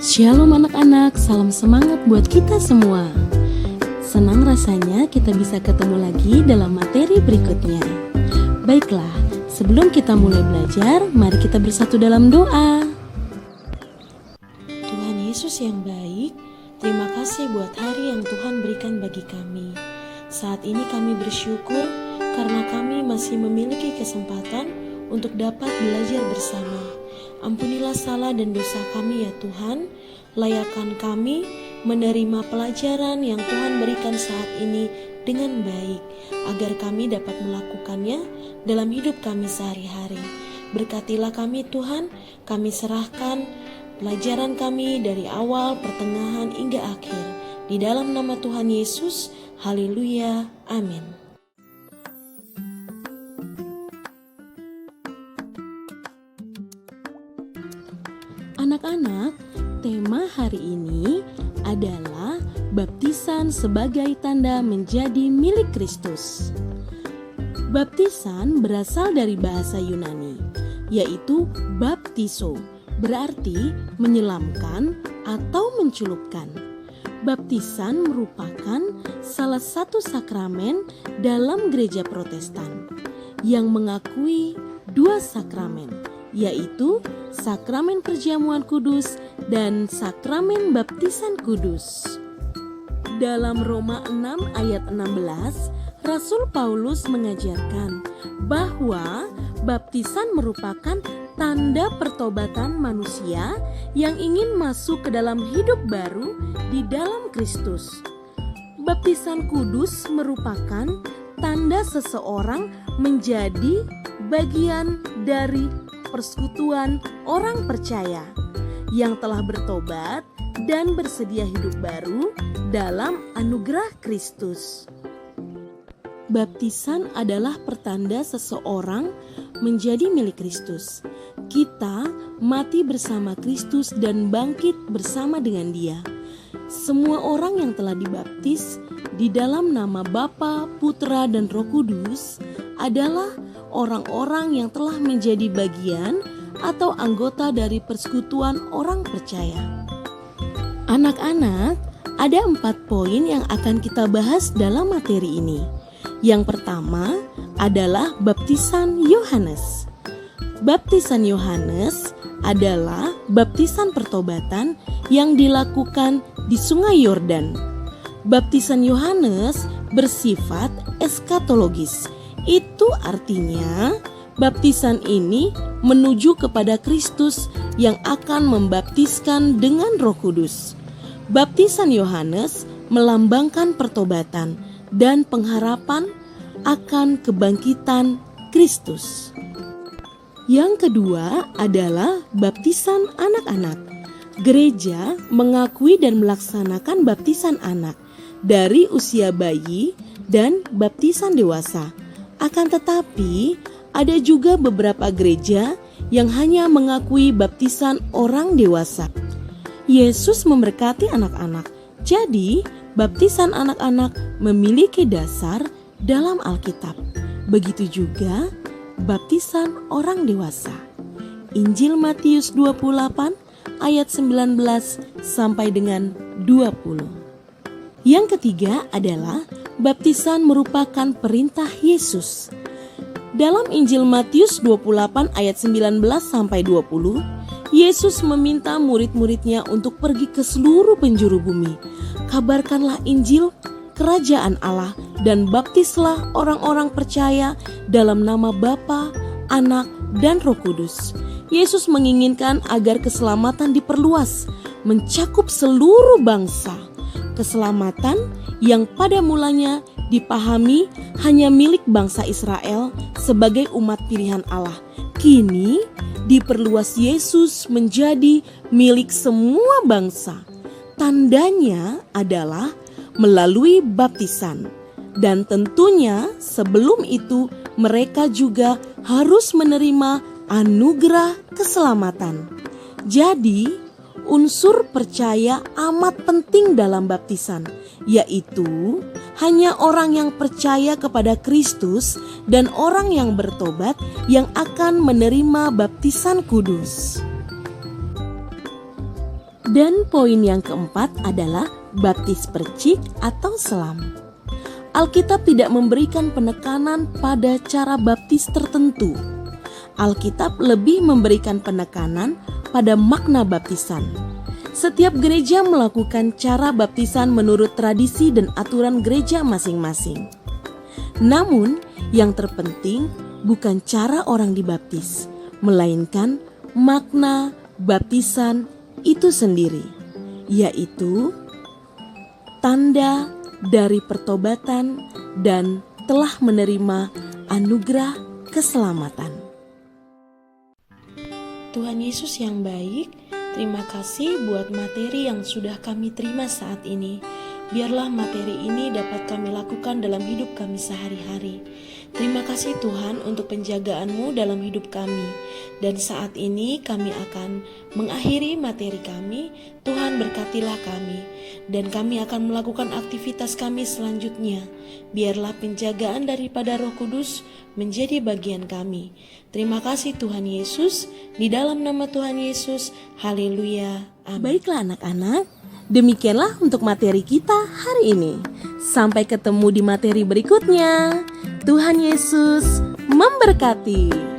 Shalom anak-anak, salam semangat buat kita semua. Senang rasanya kita bisa ketemu lagi dalam materi berikutnya. Baiklah, sebelum kita mulai belajar, mari kita bersatu dalam doa. Tuhan Yesus yang baik, terima kasih buat hari yang Tuhan berikan bagi kami. Saat ini kami bersyukur karena kami masih memiliki kesempatan untuk dapat belajar bersama. Ampunilah salah dan dosa kami ya Tuhan. Layakkan kami menerima pelajaran yang Tuhan berikan saat ini dengan baik, agar kami dapat melakukannya dalam hidup kami sehari-hari. Berkatilah kami Tuhan, kami serahkan pelajaran kami dari awal, pertengahan hingga akhir. Di dalam nama Tuhan Yesus, haleluya, amin. Anak-anak, tema hari ini adalah baptisan sebagai tanda menjadi milik Kristus. Baptisan berasal dari bahasa Yunani, yaitu baptizo, berarti menyelamkan atau mencelupkan. Baptisan merupakan salah satu sakramen dalam gereja Protestan yang mengakui dua sakramen, yaitu sakramen perjamuan kudus dan sakramen baptisan kudus. Dalam Roma 6 ayat 16, Rasul Paulus mengajarkan bahwa baptisan merupakan tanda pertobatan manusia yang ingin masuk ke dalam hidup baru di dalam Kristus. Baptisan kudus merupakan tanda seseorang menjadi bagian dari persekutuan orang percaya yang telah bertobat dan bersedia hidup baru dalam anugerah Kristus. Baptisan adalah pertanda seseorang menjadi milik Kristus. Kita mati bersama Kristus dan bangkit bersama dengan Dia. Semua orang yang telah dibaptis di dalam nama Bapa, Putra, dan Roh Kudus adalah orang-orang yang telah menjadi bagian atau anggota dari persekutuan orang percaya. Anak-anak, ada 4 poin yang akan kita bahas dalam materi ini. Yang pertama adalah baptisan Yohanes. Baptisan Yohanes adalah baptisan pertobatan yang dilakukan di Sungai Yordan. Baptisan Yohanes bersifat eskatologis. Itu artinya baptisan ini menuju kepada Kristus yang akan membaptiskan dengan Roh Kudus. Baptisan Yohanes melambangkan pertobatan dan pengharapan akan kebangkitan Kristus. Yang kedua adalah baptisan anak-anak. Gereja mengakui dan melaksanakan baptisan anak dari usia bayi dan baptisan dewasa. Akan tetapi, ada juga beberapa gereja yang hanya mengakui baptisan orang dewasa. Yesus memberkati anak-anak, jadi baptisan anak-anak memiliki dasar dalam Alkitab. Begitu juga baptisan orang dewasa. Injil Matius 28 ayat 19 sampai dengan 20. Yang ketiga adalah baptisan merupakan perintah Yesus. Dalam Injil Matius 28 ayat 19 sampai 20, Yesus meminta murid-muridnya untuk pergi ke seluruh penjuru bumi. Kabarkanlah Injil kerajaan Allah dan baptislah orang-orang percaya dalam nama Bapa, Anak, dan Roh Kudus. Yesus menginginkan agar keselamatan diperluas, mencakup seluruh bangsa. Keselamatan yang pada mulanya dipahami hanya milik bangsa Israel sebagai umat pilihan Allah, kini diperluas Yesus menjadi milik semua bangsa. Tandanya adalah melalui baptisan, dan tentunya sebelum itu mereka juga harus menerima anugerah keselamatan. Jadi unsur percaya amat penting dalam baptisan, yaitu hanya orang yang percaya kepada Kristus dan orang yang bertobat yang akan menerima baptisan kudus. Dan poin yang keempat adalah baptis percik atau selam. Alkitab tidak memberikan penekanan pada cara baptis tertentu. Alkitab lebih memberikan penekanan pada makna baptisan. Setiap gereja melakukan cara baptisan menurut tradisi dan aturan gereja masing-masing. Namun, yang terpenting bukan cara orang dibaptis, melainkan makna baptisan itu sendiri, yaitu tanda dari pertobatan dan telah menerima anugerah keselamatan. Tuhan Yesus yang baik, terima kasih buat materi yang sudah kami terima saat ini. Biarlah materi ini dapat kami lakukan dalam hidup kami sehari-hari. Terima kasih Tuhan untuk penjagaan-Mu dalam hidup kami. Dan saat ini kami akan mengakhiri materi kami. Tuhan berkatilah kami. Dan kami akan melakukan aktivitas kami selanjutnya. Biarlah penjagaan daripada Roh Kudus menjadi bagian kami. Terima kasih Tuhan Yesus. Di dalam nama Tuhan Yesus. Haleluya. Amin. Baiklah anak-anak. Demikianlah untuk materi kita hari ini. Sampai ketemu di materi berikutnya. Tuhan Yesus memberkati.